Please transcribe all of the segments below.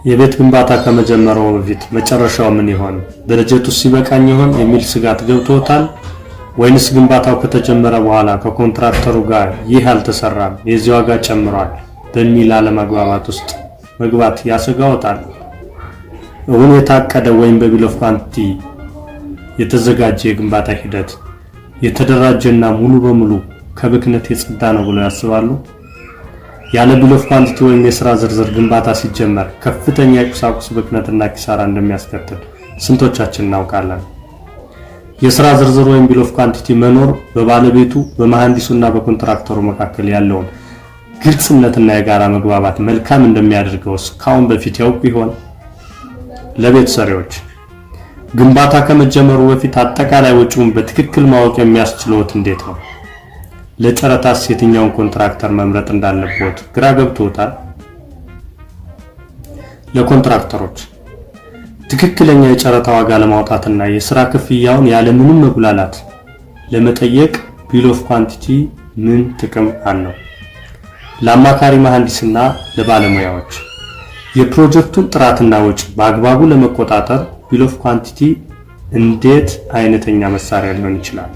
የቤት ግንባታ ከመጀመሩ በፊት መጨረሻው ምን ይሆን? በበጀቱ ሲበቃኝ ይሆን የሚል ስጋት ገብቶታል? ወይንስ ግንባታው ከተጀመረ በኋላ ከኮንትራክተሩ ጋር ይህ አልተሰራም የዚህ ዋጋ ጨምሯል በሚል አለመግባባት ውስጥ መግባት ያሰጋዎታል? እውን የታቀደ ወይም በቢል ኦፍ ኳንቲቲ የተዘጋጀ የግንባታ ሂደት የተደራጀና ሙሉ በሙሉ ከብክነት የጸዳ ነው ብለው ያስባሉ? ያለ ቢል ኦፍ ኳንቲቲ ወይም የሥራ ዝርዝር ግንባታ ሲጀመር ከፍተኛ የቁሳቁስ ብክነትና ኪሳራ እንደሚያስከትል ስንቶቻችን እናውቃለን? የሥራ ዝርዝር ወይም ቢል ኦፍ ኳንቲቲ መኖር በባለቤቱ በመሐንዲሱና በኮንትራክተሩ መካከል ያለውን ግልጽነትና የጋራ መግባባት መልካም እንደሚያደርገው እስካሁን በፊት ያውቁ ይሆን? ለቤት ሰሪዎች ግንባታ ከመጀመሩ በፊት አጠቃላይ ወጪውን በትክክል ማወቅ የሚያስችሉት እንዴት ነው? ለጨረታስ የትኛውን ኮንትራክተር መምረጥ እንዳለበት ግራ ገብቶታል? ለኮንትራክተሮች ትክክለኛ የጨረታ ዋጋ ለማውጣትና የሥራ ክፍያውን ያለምንም መጉላላት ለመጠየቅ ቢል ኦፍ ኳንቲቲ ምን ጥቅም አለው? ለአማካሪ መሐንዲስና ለባለሙያዎች የፕሮጀክቱን ጥራትና ወጪ በአግባቡ ለመቆጣጠር ቢል ኦፍ ኳንቲቲ እንዴት አይነተኛ መሳሪያ ሊሆን ይችላል?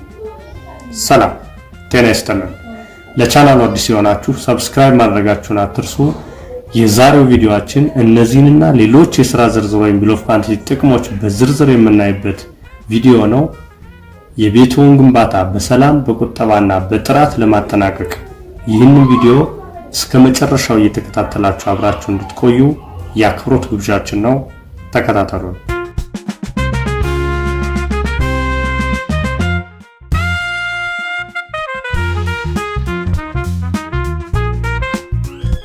ሰላም ጤና ይስጥልን። ለቻናሉ አዲስ የሆናችሁ ሰብስክራይብ ማድረጋችሁን አትርሱ። የዛሬው ቪዲዮአችን እነዚህንና ሌሎች የሥራ ዝርዝር ወይም ቢል ኦፍ ኳንቲቲ ጥቅሞች በዝርዝር የምናይበት ቪዲዮ ነው። የቤትዎን ግንባታ በሰላም በቁጠባና በጥራት ለማጠናቀቅ ይህንን ቪዲዮ እስከ መጨረሻው እየተከታተላችሁ አብራችሁ እንድትቆዩ የአክብሮት ግብዣችን ነው። ተከታተሉን።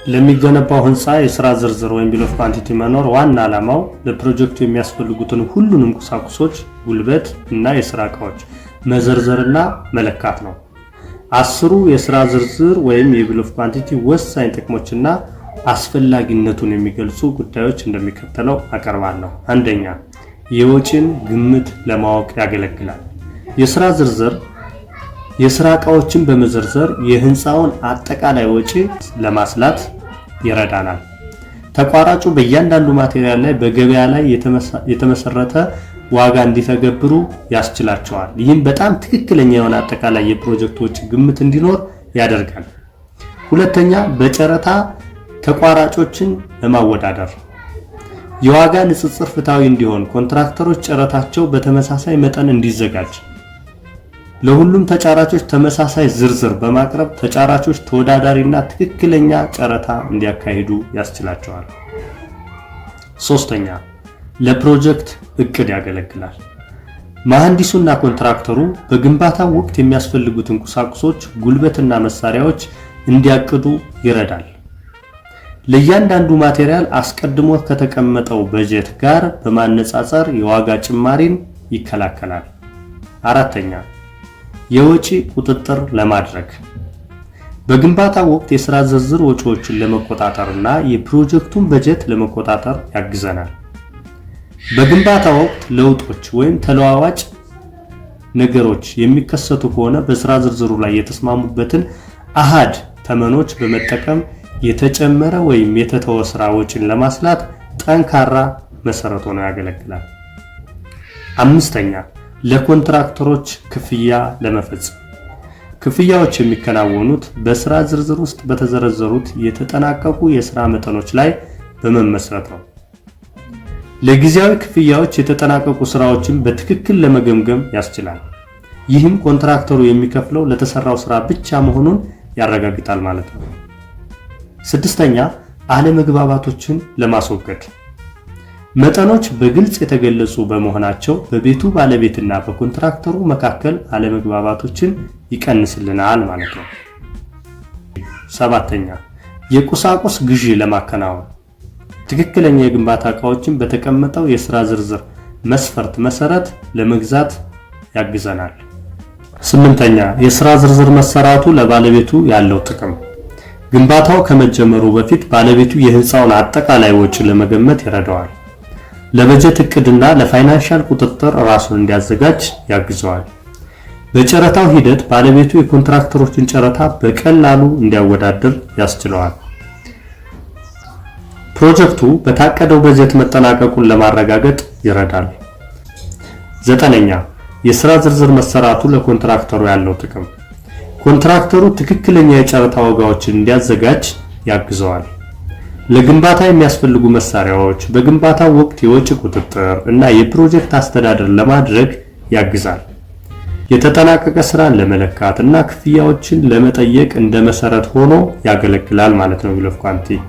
ለሚገነባው ህንፃ የሥራ ዝርዝር ወይም ቢል ኦፍ ኳንቲቲ መኖር ዋና ዓላማው ለፕሮጀክቱ የሚያስፈልጉትን ሁሉንም ቁሳቁሶች፣ ጉልበት እና የሥራ ዕቃዎች መዘርዘርና መለካት ነው። 10 የሥራ ዝርዝር ወይም የቢል ኦፍ ኳንቲቲ ወሳኝ ጥቅሞችና አስፈላጊነቱን የሚገልጹ ጉዳዮች እንደሚከተለው አቀርባለሁ። አንደኛ፣ የወጪን ግምት ለማወቅ ያገለግላል። የሥራ ዝርዝር የሥራ ዕቃዎችን በመዘርዘር የህንፃውን አጠቃላይ ወጪ ለማስላት ይረዳናል። ተቋራጩ በእያንዳንዱ ማቴሪያል ላይ በገበያ ላይ የተመሰረተ ዋጋ እንዲተገብሩ ያስችላቸዋል። ይህም በጣም ትክክለኛ የሆነ አጠቃላይ የፕሮጀክት ወጪ ግምት እንዲኖር ያደርጋል። ሁለተኛ፣ በጨረታ ተቋራጮችን ለማወዳደር የዋጋ ንጽጽር ፍትሃዊ እንዲሆን ኮንትራክተሮች ጨረታቸው በተመሳሳይ መጠን እንዲዘጋጅ ለሁሉም ተጫራቾች ተመሳሳይ ዝርዝር በማቅረብ ተጫራቾች ተወዳዳሪና ትክክለኛ ጨረታ እንዲያካሂዱ ያስችላቸዋል። ሶስተኛ፣ ለፕሮጀክት እቅድ ያገለግላል። መሐንዲሱና ኮንትራክተሩ በግንባታው ወቅት የሚያስፈልጉትን ቁሳቁሶች፣ ጉልበትና መሳሪያዎች እንዲያቅዱ ይረዳል። ለእያንዳንዱ ማቴሪያል አስቀድሞ ከተቀመጠው በጀት ጋር በማነጻጸር የዋጋ ጭማሪን ይከላከላል። አራተኛ፣ የወጪ ቁጥጥር ለማድረግ በግንባታ ወቅት የሥራ ዝርዝር ወጪዎችን ለመቆጣጠርና የፕሮጀክቱን በጀት ለመቆጣጠር ያግዘናል። በግንባታ ወቅት ለውጦች ወይም ተለዋዋጭ ነገሮች የሚከሰቱ ከሆነ በሥራ ዝርዝሩ ላይ የተስማሙበትን አሃድ ተመኖች በመጠቀም የተጨመረ ወይም የተተወ ሥራ ወጪን ለማስላት ጠንካራ መሰረት ሆኖ ያገለግላል። አምስተኛ፣ ለኮንትራክተሮች ክፍያ ለመፈጸም ክፍያዎች የሚከናወኑት በሥራ ዝርዝር ውስጥ በተዘረዘሩት የተጠናቀቁ የሥራ መጠኖች ላይ በመመስረት ነው። ለጊዜያዊ ክፍያዎች የተጠናቀቁ ሥራዎችን በትክክል ለመገምገም ያስችላል። ይህም ኮንትራክተሩ የሚከፍለው ለተሰራው ሥራ ብቻ መሆኑን ያረጋግጣል ማለት ነው። ስድስተኛ፣ አለመግባባቶችን ለማስወገድ መጠኖች በግልጽ የተገለጹ በመሆናቸው በቤቱ ባለቤትና በኮንትራክተሩ መካከል አለመግባባቶችን ይቀንስልናል ማለት ነው። ሰባተኛ፣ የቁሳቁስ ግዢ ለማከናወን ትክክለኛ የግንባታ ዕቃዎችን በተቀመጠው የሥራ ዝርዝር መስፈርት መሰረት ለመግዛት ያግዘናል። ስምንተኛ፣ የሥራ ዝርዝር መሰራቱ ለባለቤቱ ያለው ጥቅም ግንባታው ከመጀመሩ በፊት ባለቤቱ የህንፃውን አጠቃላይ ወጪ ለመገመት ይረዳዋል። ለበጀት እቅድና ለፋይናንሻል ቁጥጥር ራሱን እንዲያዘጋጅ ያግዘዋል። በጨረታው ሂደት ባለቤቱ የኮንትራክተሮችን ጨረታ በቀላሉ እንዲያወዳድር ያስችለዋል። ፕሮጀክቱ በታቀደው በጀት መጠናቀቁን ለማረጋገጥ ይረዳል። 9ኛ የሥራ ዝርዝር መሰራቱ ለኮንትራክተሩ ያለው ጥቅም ኮንትራክተሩ ትክክለኛ የጨረታ ዋጋዎችን እንዲያዘጋጅ ያግዘዋል። ለግንባታ የሚያስፈልጉ መሳሪያዎች፣ በግንባታው ወቅት የወጪ ቁጥጥር እና የፕሮጀክት አስተዳደር ለማድረግ ያግዛል። የተጠናቀቀ ስራን ለመለካት እና ክፍያዎችን ለመጠየቅ እንደ መሰረት ሆኖ ያገለግላል ማለት ነው ቢል ኦፍ ኳንቲ።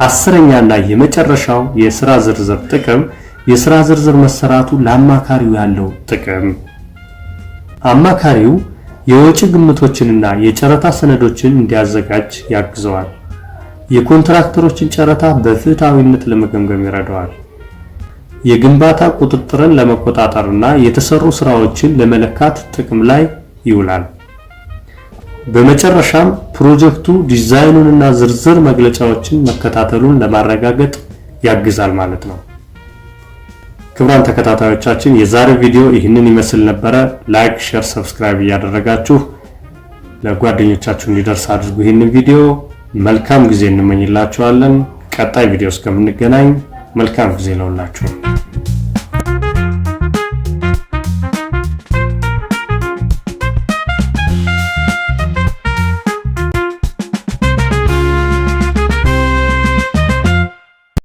10ኛና የመጨረሻው የሥራ ዝርዝር ጥቅም የሥራ ዝርዝር መሰራቱ ለአማካሪው ያለው ጥቅም አማካሪው የወጪ ግምቶችንና የጨረታ ሰነዶችን እንዲያዘጋጅ ያግዘዋል። የኮንትራክተሮችን ጨረታ በፍትሃዊነት ለመገምገም ይረዳዋል። የግንባታ ቁጥጥርን ለመቆጣጠርና የተሰሩ ስራዎችን ለመለካት ጥቅም ላይ ይውላል። በመጨረሻም ፕሮጀክቱ ዲዛይኑንና ዝርዝር መግለጫዎችን መከታተሉን ለማረጋገጥ ያግዛል ማለት ነው። ክቡራን ተከታታዮቻችን የዛሬው ቪዲዮ ይህንን ይመስል ነበረ። ላይክ፣ ሼር፣ ሰብስክራይብ እያደረጋችሁ ለጓደኞቻችሁ እንዲደርስ አድርጉ። ይህንን ቪዲዮ መልካም ጊዜ እንመኝላችኋለን። ቀጣይ ቪዲዮ እስከምንገናኝ መልካም ጊዜ ለሁላችሁ።